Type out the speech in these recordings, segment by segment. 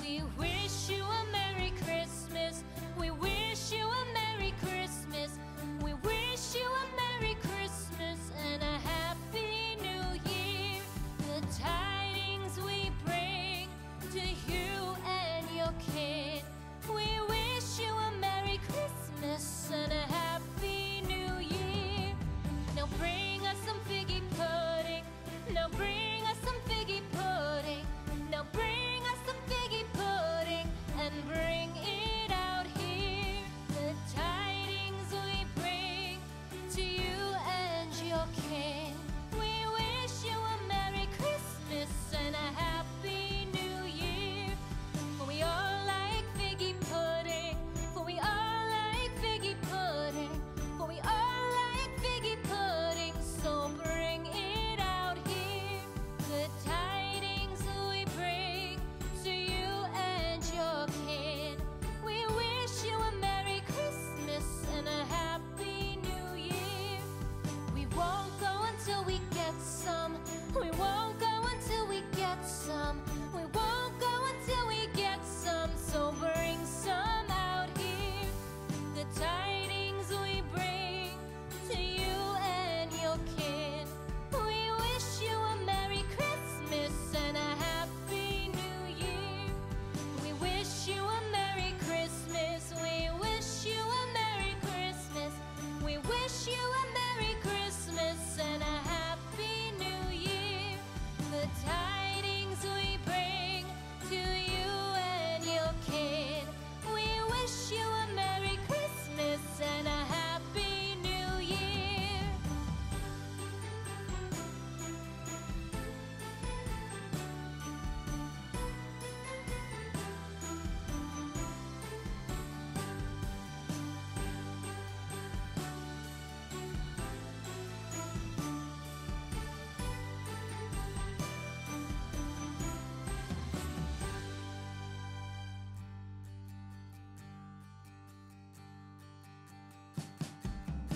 We wish you a Merry Christmas. We wish you a Merry Christmas. We wish you a Merry Christmas and a Happy New Year. The tidings we bring to you and your kid. We wish you a Merry Christmas and a Happy New Year. Now bring us some figgy pudding. Now bring us some figgy pudding. Now bring us some figgy pudding and bring it out here. The tidings we bring to you and your kin. We wish you a Merry Christmas and a Happy New Year. For we all like figgy pudding. For we all like figgy pudding. For we all like figgy pudding. So bring it out here. The tidings we bring to you and your kin. We wish you a Merry Christmas and a Happy New Year. We won't go until we get some. We won't go until we get some. We won't go until we get some. So bring some out here. The tidings we bring to you and your kin. We wish you a Merry Christmas and a Happy New Year. We wish you a Merry Christmas. We wish you a Merry Christmas. We wish you a Merry Christmas and a Happy New Year. The tidings we bring to you and your kid. We wish you a Merry Christmas and a Happy New Year.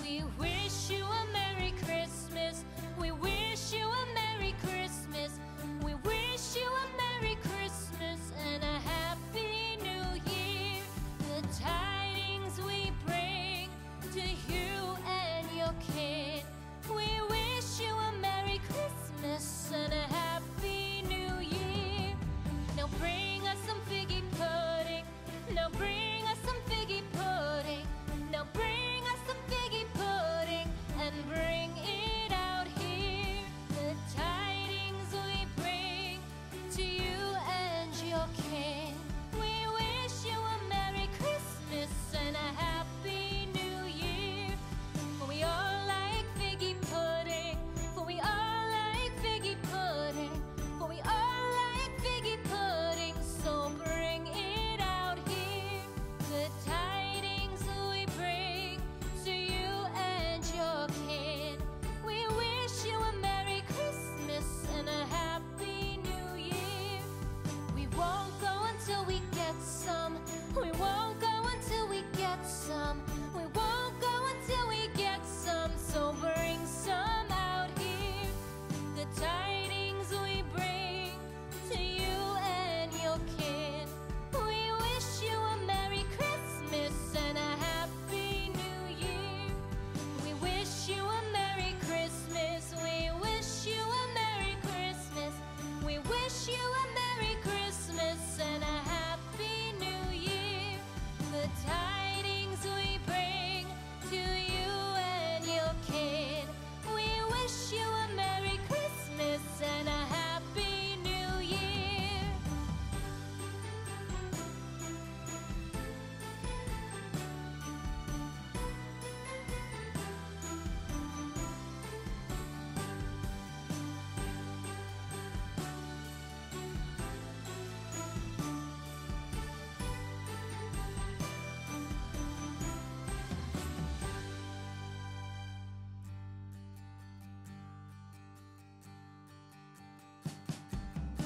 We wish you a Merry Christmas. We wish you a Merry Christmas. We wish you a Merry Christmas and a Happy New Year. The tidings we bring to you and your kid. We wish you a Merry Christmas and a Happy New Year. Now bring us some figgy pudding. Now bring us some figgy pudding. Now bring us some figgy pudding and bring it out here. The tidings we bring to you and your kin. We wish you a Merry Christmas and a Happy New Year. For we all like figgy pudding. For we all like figgy pudding. For we all like figgy pudding. So bring it out here. The tidings we bring to you and your kin. We wish you a Merry Christmas and a Happy New Year. We won't go until we get some. We won't go until we get some. We won't go until we get some. So bring some out here. The tidings we bring to you and your kin. We wish you a Merry Christmas and a Happy New Year. We wish you a Merry Christmas. We wish you a Merry Christmas. We wish you a Merry Christmas and a Happy New Year. The tidings we bring to you and your kid. We wish you a Merry Christmas and a Happy New Year.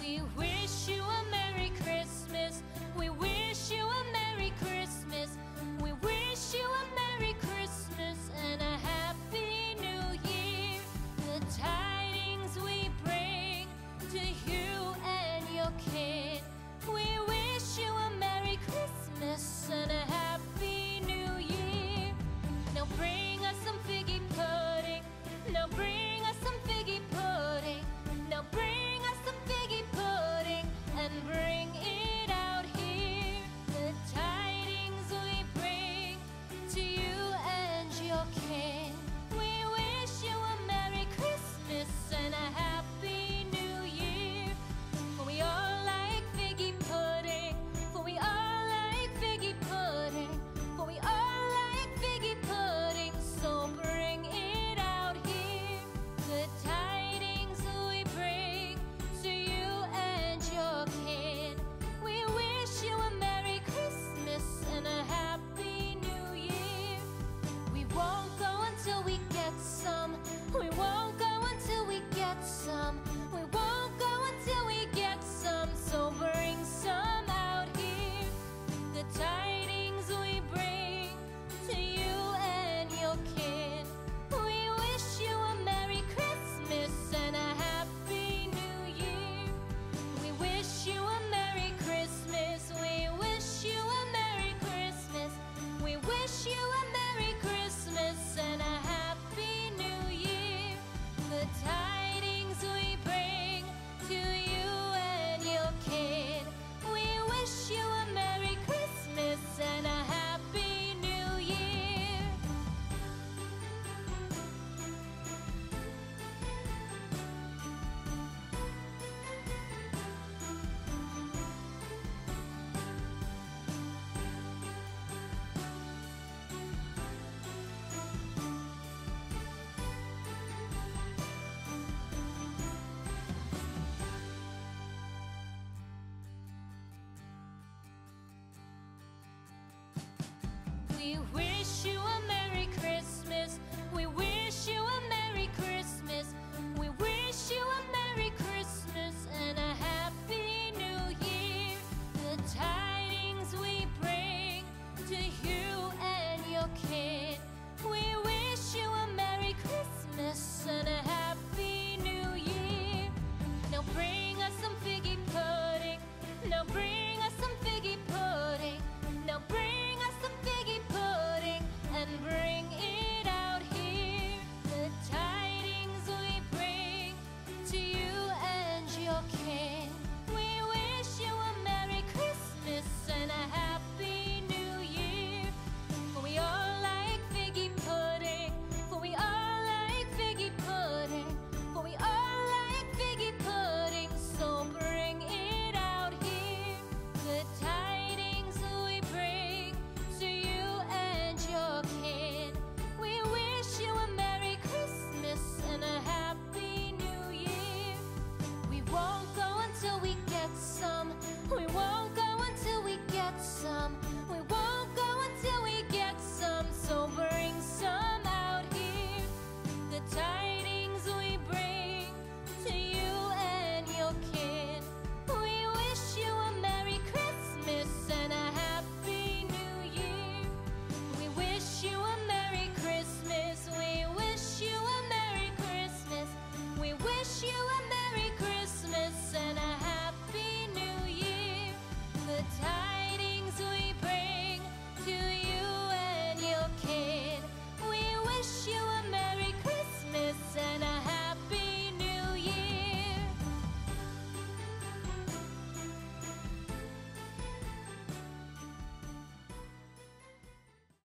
We wish you a Merry Christmas. We wish you a Merry Christmas. We wish you a Merry Christmas and a Happy New Year. The tidings we bring to you and your kid. We wish you We wish you a Merry Christmas. We wish you a Merry Christmas. We wish you a Merry Christmas and a Happy New Year. The tidings we bring to you and your kid. We wish you a Merry Christmas and a Happy New Year. Now bring us some figgy pudding. Now bring us some figgy pudding. Now bring us some figgy pudding and bring it out here. The tidings we bring to you and your kin. We wish you a Merry Christmas and a Happy New Year. For we all like figgy pudding. For we all like figgy pudding. For we all like figgy pudding. So bring it out here. The tidings we bring to you and your kin. We wish you a Merry Christmas and a Happy New Year. We won't go until we get some. We won't go until we get some. We won't go until we get some. So bring some out here. The tidings we bring to you and your kin. We wish you a Merry Christmas and a Happy New Year. We wish you a Merry Christmas. We wish you a Merry Christmas. We wish you a